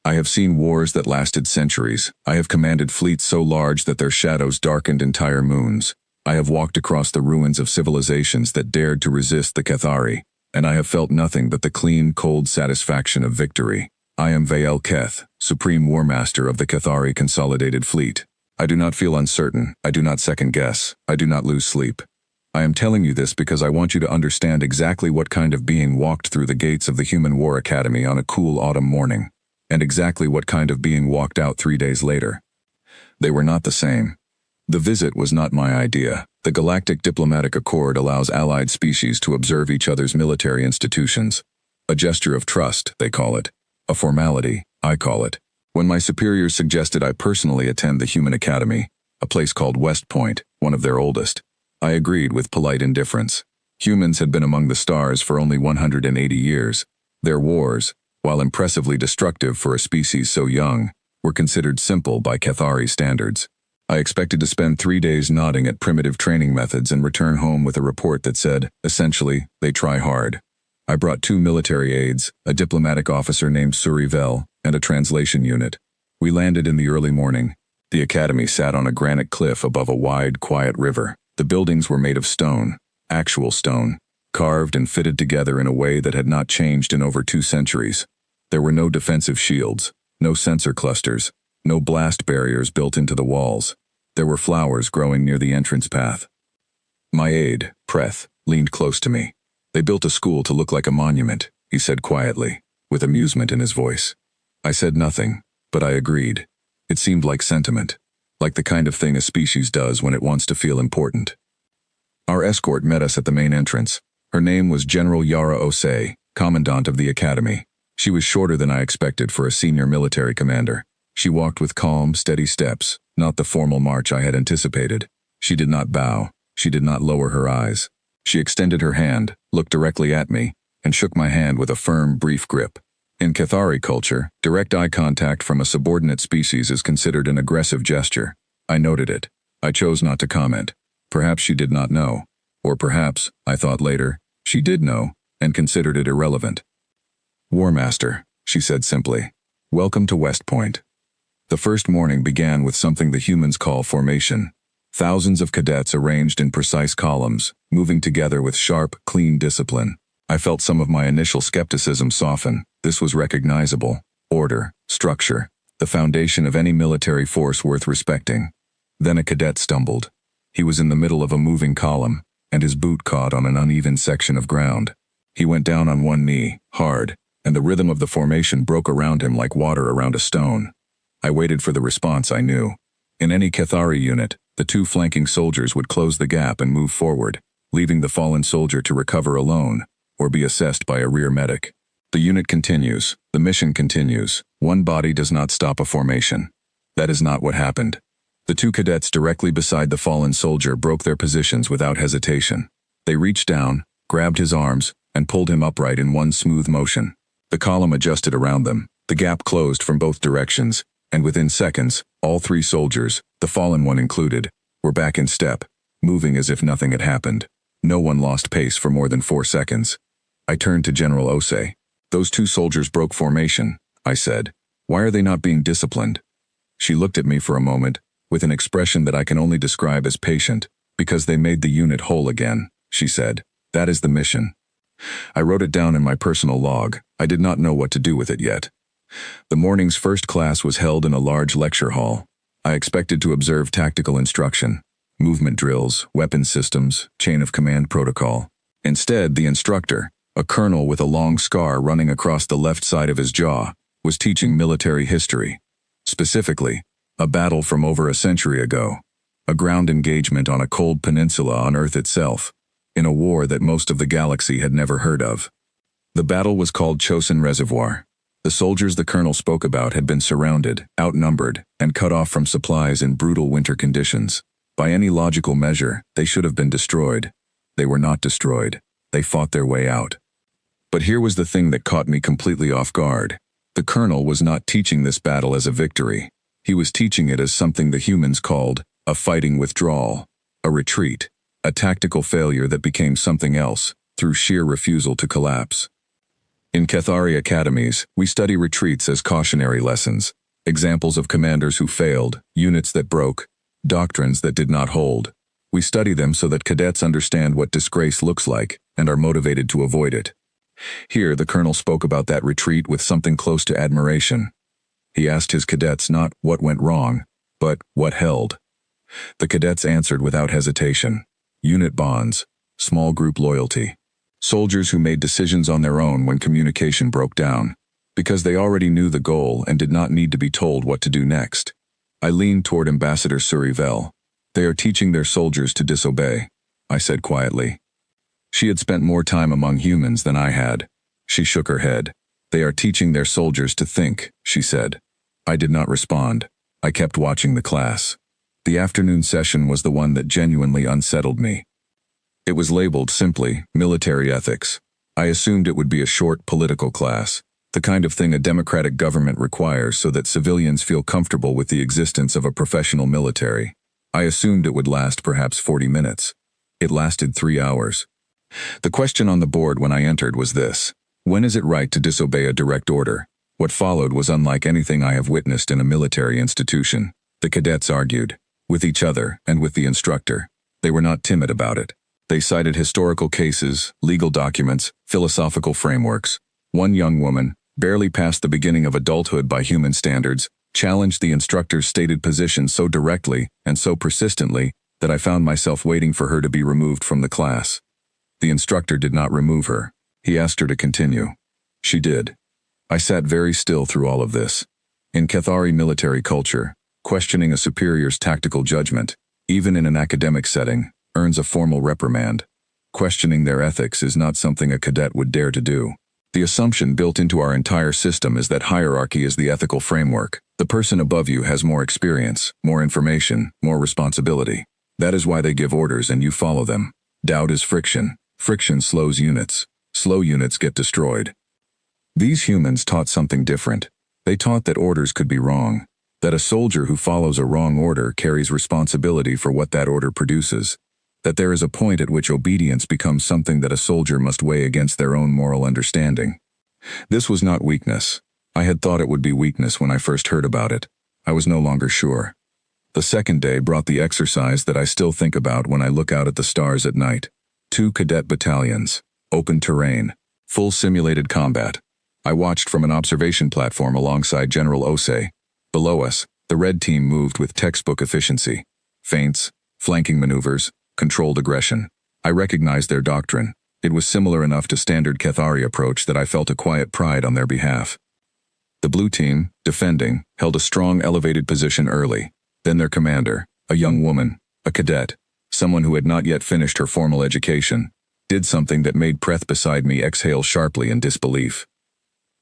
I have seen wars that lasted centuries. I have commanded fleets so large that their shadows darkened entire moons. I have walked across the ruins of civilizations that dared to resist the Cathari, and I have felt nothing but the clean, cold satisfaction of victory. I am Vael Keth, Supreme War Master of the Cathari Consolidated Fleet. I do not feel uncertain. I do not second-guess. I do not lose sleep. I am telling you this because I want you to understand exactly what kind of being walked through the gates of the Human War Academy on a cool autumn morning, and exactly what kind of being walked out 3 days later. They were not the same. The visit was not my idea. The Galactic Diplomatic Accord allows allied species to observe each other's military institutions. A gesture of trust, they call it. A formality, I call it. When my superiors suggested I personally attend the Human Academy, a place called West Point, one of their oldest, I agreed with polite indifference. Humans had been among the stars for only 180 years. Their wars, while impressively destructive for a species so young, were considered simple by Cathari standards. I expected to spend 3 days nodding at primitive training methods and return home with a report that said, essentially, they try hard. I brought 2 military aides, a diplomatic officer named Surivel, and a translation unit. We landed in the early morning. The academy sat on a granite cliff above a wide, quiet river. The buildings were made of stone, actual stone, carved and fitted together in a way that had not changed in over 2 centuries. There were no defensive shields, no sensor clusters, no blast barriers built into the walls. There were flowers growing near the entrance path. My aide, Preth, leaned close to me. They built a school to look like a monument, he said quietly, with amusement in his voice. I said nothing, but I agreed. It seemed like sentiment, like the kind of thing a species does when it wants to feel important. Our escort met us at the main entrance. Her name was General Yara Osei, Commandant of the Academy. She was shorter than I expected for a senior military commander. She walked with calm, steady steps, not the formal march I had anticipated. She did not bow. She did not lower her eyes. She extended her hand, looked directly at me, and shook my hand with a firm, brief grip. In Cathari culture, direct eye contact from a subordinate species is considered an aggressive gesture. I noted it. I chose not to comment. Perhaps she did not know. Or perhaps, I thought later, she did know, and considered it irrelevant. War Master, she said simply. Welcome to West Point. The first morning began with something the humans call formation. Thousands of cadets arranged in precise columns, moving together with sharp, clean discipline. I felt some of my initial skepticism soften. This was recognizable. Order, structure, the foundation of any military force worth respecting. Then a cadet stumbled. He was in the middle of a moving column, and his boot caught on an uneven section of ground. He went down on one knee, hard, and the rhythm of the formation broke around him like water around a stone. I waited for the response I knew. In any Cathari unit, the 2 flanking soldiers would close the gap and move forward, leaving the fallen soldier to recover alone, or be assessed by a rear medic. The unit continues. The mission continues. One body does not stop a formation. That is not what happened. The 2 cadets directly beside the fallen soldier broke their positions without hesitation. They reached down, grabbed his arms, and pulled him upright in one smooth motion. The column adjusted around them. The gap closed from both directions, and within seconds, all 3 soldiers, the fallen one included, were back in step, moving as if nothing had happened. No one lost pace for more than 4 seconds. I turned to General Osei. Those 2 soldiers broke formation, I said. Why are they not being disciplined? She looked at me for a moment, with an expression that I can only describe as patient. Because they made the unit whole again, she said. That is the mission. I wrote it down in my personal log. I did not know what to do with it yet. The morning's first class was held in a large lecture hall. I expected to observe tactical instruction, movement drills, weapon systems, chain of command protocol. Instead, the instructor, a colonel with a long scar running across the left side of his jaw, was teaching military history. Specifically, a battle from over a century ago, a ground engagement on a cold peninsula on Earth itself, in a war that most of the galaxy had never heard of. The battle was called Chosin Reservoir. The soldiers the colonel spoke about had been surrounded, outnumbered, and cut off from supplies in brutal winter conditions. By any logical measure, they should have been destroyed. They were not destroyed. They fought their way out. But here was the thing that caught me completely off guard. The colonel was not teaching this battle as a victory. He was teaching it as something the humans called a fighting withdrawal, a retreat, a tactical failure that became something else through sheer refusal to collapse. In Cathari academies, we study retreats as cautionary lessons, examples of commanders who failed, units that broke, doctrines that did not hold. We study them so that cadets understand what disgrace looks like and are motivated to avoid it. Here, the colonel spoke about that retreat with something close to admiration. He asked his cadets not what went wrong, but what held. The cadets answered without hesitation. Unit bonds, small group loyalty. Soldiers who made decisions on their own when communication broke down, because they already knew the goal and did not need to be told what to do next. I leaned toward Ambassador Surivel. They are teaching their soldiers to disobey, I said quietly. She had spent more time among humans than I had. She shook her head. They are teaching their soldiers to think, she said. I did not respond. I kept watching the class. The afternoon session was the one that genuinely unsettled me. It was labeled simply military ethics. I assumed it would be a short political class, the kind of thing a democratic government requires so that civilians feel comfortable with the existence of a professional military. I assumed it would last perhaps 40 minutes. It lasted 3 hours. The question on the board when I entered was this: when is it right to disobey a direct order? What followed was unlike anything I have witnessed in a military institution. The cadets argued, with each other and with the instructor. They were not timid about it. They cited historical cases, legal documents, philosophical frameworks. One young woman, barely past the beginning of adulthood by human standards, challenged the instructor's stated position so directly and so persistently that I found myself waiting for her to be removed from the class. The instructor did not remove her. He asked her to continue. She did. I sat very still through all of this. In Cathari military culture, questioning a superior's tactical judgment, even in an academic setting, earns a formal reprimand. Questioning their ethics is not something a cadet would dare to do. The assumption built into our entire system is that hierarchy is the ethical framework. The person above you has more experience, more information, more responsibility. That is why they give orders and you follow them. Doubt is friction. Friction slows units. Slow units get destroyed. These humans taught something different. They taught that orders could be wrong, that a soldier who follows a wrong order carries responsibility for what that order produces, that there is a point at which obedience becomes something that a soldier must weigh against their own moral understanding. This was not weakness. I had thought it would be weakness when I first heard about it. I was no longer sure. The second day brought the exercise that I still think about when I look out at the stars at night. 2 cadet battalions, open terrain, full simulated combat. I watched from an observation platform alongside General Osei. Below us, the red team moved with textbook efficiency. Feints, flanking maneuvers, controlled aggression. I recognized their doctrine. It was similar enough to standard Cathari approach that I felt a quiet pride on their behalf. The blue team, defending, held a strong elevated position early. Then their commander, a young woman, a cadet, someone who had not yet finished her formal education, did something that made Preth beside me exhale sharply in disbelief.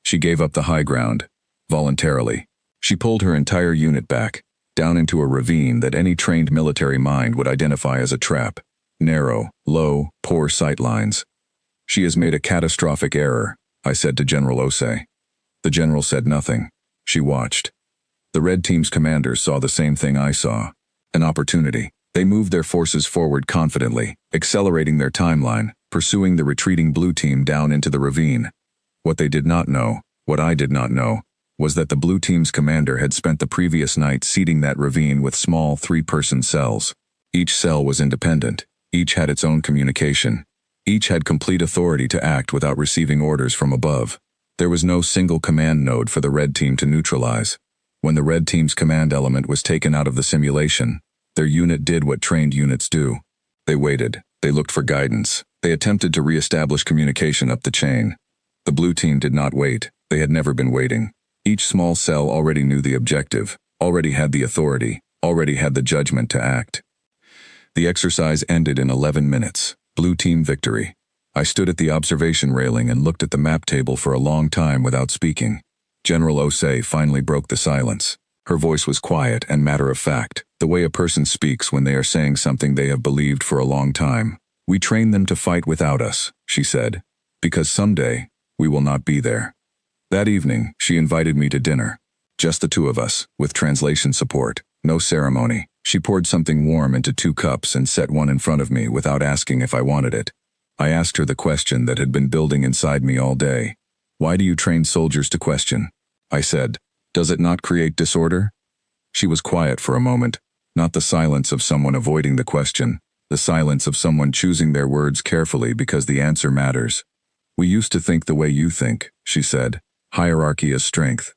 She gave up the high ground, voluntarily. She pulled her entire unit back, down into a ravine that any trained military mind would identify as a trap. Narrow, low, poor sight lines. She has made a catastrophic error, I said to General Osei. The general said nothing. She watched. The red team's commanders saw the same thing I saw. An opportunity. They moved their forces forward confidently, accelerating their timeline, pursuing the retreating blue team down into the ravine. What they did not know, what I did not know, was that the blue team's commander had spent the previous night seeding that ravine with small 3-person cells. Each cell was independent. Each had its own communication. Each had complete authority to act without receiving orders from above. There was no single command node for the red team to neutralize. When the red team's command element was taken out of the simulation, their unit did what trained units do. They waited. They looked for guidance. They attempted to re-establish communication up the chain. The blue team did not wait. They had never been waiting. Each small cell already knew the objective, already had the authority, already had the judgment to act. The exercise ended in 11 minutes. Blue team victory. I stood at the observation railing and looked at the map table for a long time without speaking. General Osei finally broke the silence. Her voice was quiet and matter-of-fact, the way a person speaks when they are saying something they have believed for a long time. We train them to fight without us, she said, because someday, we will not be there. That evening, she invited me to dinner. Just the 2 of us, with translation support, no ceremony. She poured something warm into 2 cups and set one in front of me without asking if I wanted it. I asked her the question that had been building inside me all day. Why do you train soldiers to question? I said. Does it not create disorder? She was quiet for a moment, not the silence of someone avoiding the question, the silence of someone choosing their words carefully because the answer matters. We used to think the way you think, she said. Hierarchy as strength.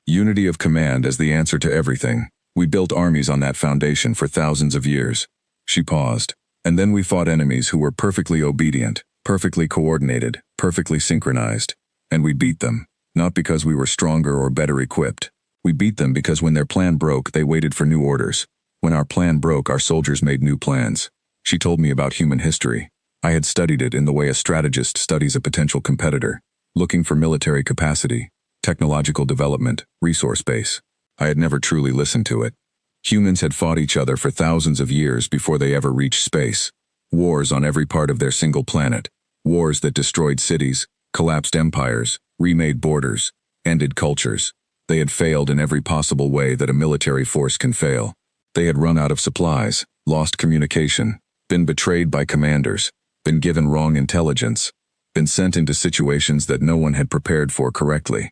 Unity of command as the answer to everything. We built armies on that foundation for thousands of years. She paused. And then we fought enemies who were perfectly obedient, perfectly coordinated, perfectly synchronized. And we beat them, not because we were stronger or better equipped. We beat them because when their plan broke, they waited for new orders. When our plan broke, our soldiers made new plans. She told me about human history. I had studied it in the way a strategist studies a potential competitor, looking for military capacity, technological development, resource base. I had never truly listened to it. Humans had fought each other for thousands of years before they ever reached space. Wars on every part of their single planet. Wars that destroyed cities, collapsed empires, remade borders, ended cultures. They had failed in every possible way that a military force can fail. They had run out of supplies, lost communication, been betrayed by commanders, been given wrong intelligence, been sent into situations that no one had prepared for correctly.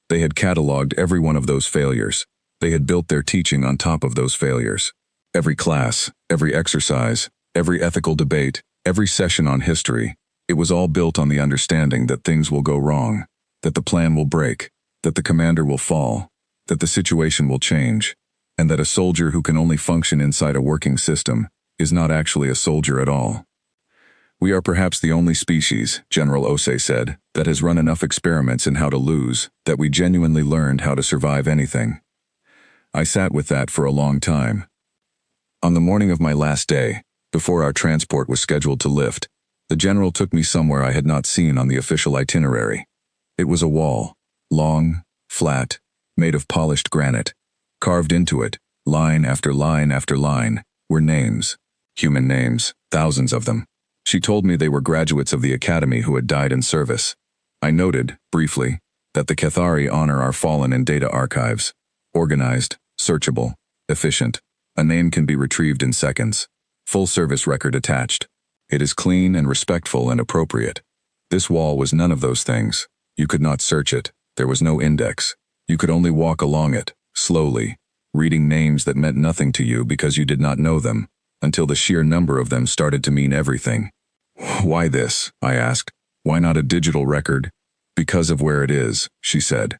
They had cataloged every one of those failures. They had built their teaching on top of those failures. Every class, every exercise, every ethical debate, every session on history, it was all built on the understanding that things will go wrong, that the plan will break, that the commander will fall, that the situation will change, and that a soldier who can only function inside a working system is not actually a soldier at all. We are perhaps the only species, General Osei said, that has run enough experiments in how to lose, that we genuinely learned how to survive anything. I sat with that for a long time. On the morning of my last day, before our transport was scheduled to lift, the general took me somewhere I had not seen on the official itinerary. It was a wall, long, flat, made of polished granite. Carved into it, line after line after line, were names. Human names, thousands of them. She told me they were graduates of the academy who had died in service. I noted, briefly, that the Cathari honor our fallen in data archives. Organized, searchable, efficient. A name can be retrieved in seconds. Full service record attached. It is clean and respectful and appropriate. This wall was none of those things. You could not search it. There was no index. You could only walk along it, slowly, reading names that meant nothing to you because you did not know them, until the sheer number of them started to mean everything. Why this? I asked. Why not a digital record? Because of where it is, she said.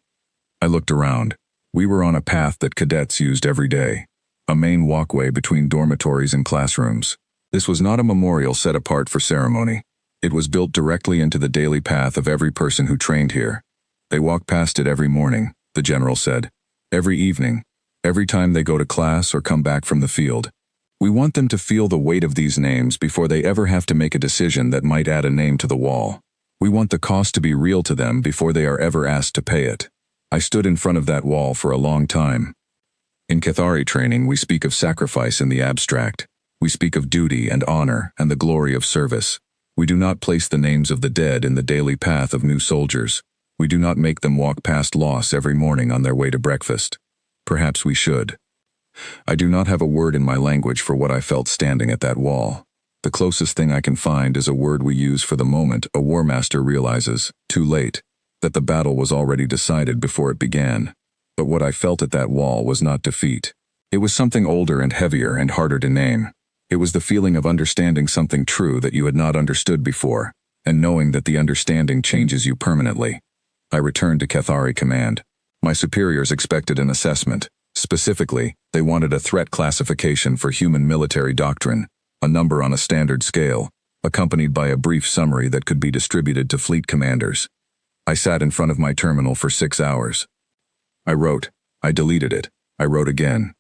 I looked around. We were on a path that cadets used every day. A main walkway between dormitories and classrooms. This was not a memorial set apart for ceremony. It was built directly into the daily path of every person who trained here. They walk past it every morning, the general said. Every evening. Every time they go to class or come back from the field. We want them to feel the weight of these names before they ever have to make a decision that might add a name to the wall. We want the cost to be real to them before they are ever asked to pay it. I stood in front of that wall for a long time. In Cathari training, we speak of sacrifice in the abstract. We speak of duty and honor and the glory of service. We do not place the names of the dead in the daily path of new soldiers. We do not make them walk past loss every morning on their way to breakfast. Perhaps we should. I do not have a word in my language for what I felt standing at that wall. The closest thing I can find is a word we use for the moment a war master realizes, too late, that the battle was already decided before it began. But what I felt at that wall was not defeat. It was something older and heavier and harder to name. It was the feeling of understanding something true that you had not understood before, and knowing that the understanding changes you permanently. I returned to Cathari Command. My superiors expected an assessment. Specifically, they wanted a threat classification for human military doctrine, a number on a standard scale, accompanied by a brief summary that could be distributed to fleet commanders. I sat in front of my terminal for 6 hours. I wrote. I deleted it. I wrote again.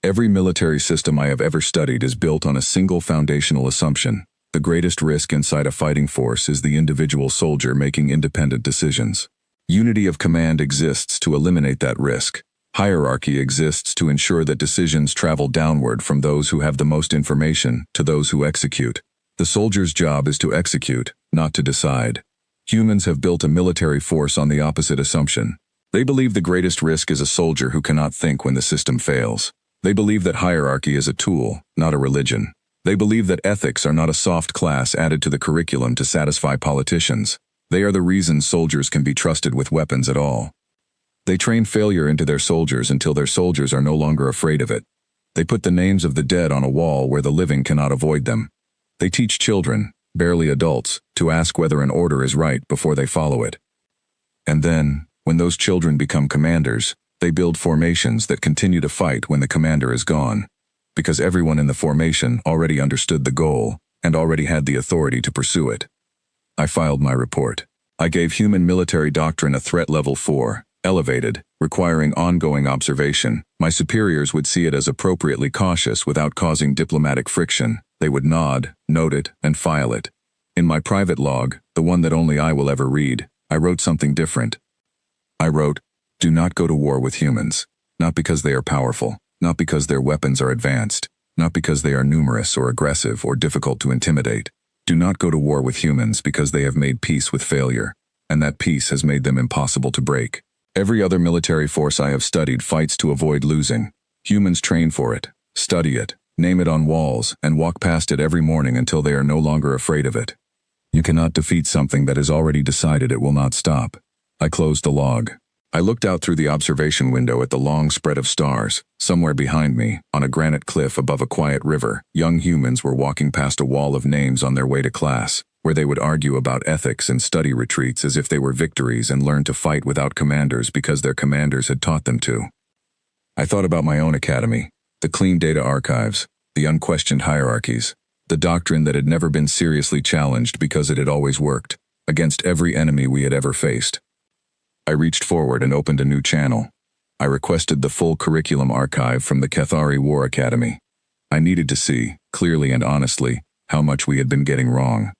Every military system I have ever studied is built on a single foundational assumption. The greatest risk inside a fighting force is the individual soldier making independent decisions. Unity of command exists to eliminate that risk. Hierarchy exists to ensure that decisions travel downward from those who have the most information to those who execute. The soldier's job is to execute, not to decide. Humans have built a military force on the opposite assumption. They believe the greatest risk is a soldier who cannot think when the system fails. They believe that hierarchy is a tool, not a religion. They believe that ethics are not a soft class added to the curriculum to satisfy politicians. They are the reason soldiers can be trusted with weapons at all. They train failure into their soldiers until their soldiers are no longer afraid of it. They put the names of the dead on a wall where the living cannot avoid them. They teach children, barely adults, to ask whether an order is right before they follow it. And then, when those children become commanders, they build formations that continue to fight when the commander is gone, because everyone in the formation already understood the goal and already had the authority to pursue it. I filed my report. I gave human military doctrine a threat level 4, elevated, requiring ongoing observation. My superiors would see it as appropriately cautious without causing diplomatic friction. They would nod, note it, and file it. In my private log, the one that only I will ever read, I wrote something different. I wrote, "Do not go to war with humans, not because they are powerful, not because their weapons are advanced, not because they are numerous or aggressive or difficult to intimidate. Do not go to war with humans because they have made peace with failure, and that peace has made them impossible to break. Every other military force I have studied fights to avoid losing. Humans train for it, study it, name it on walls, and walk past it every morning until they are no longer afraid of it. You cannot defeat something that has already decided it will not stop." I closed the log. I looked out through the observation window at the long spread of stars. Somewhere behind me, on a granite cliff above a quiet river, young humans were walking past a wall of names on their way to class, where they would argue about ethics and study retreats as if they were victories and learn to fight without commanders because their commanders had taught them to. I thought about my own academy, the clean data archives, the unquestioned hierarchies, the doctrine that had never been seriously challenged because it had always worked, against every enemy we had ever faced. I reached forward and opened a new channel. I requested the full curriculum archive from the Cathari War Academy. I needed to see, clearly and honestly, how much we had been getting wrong.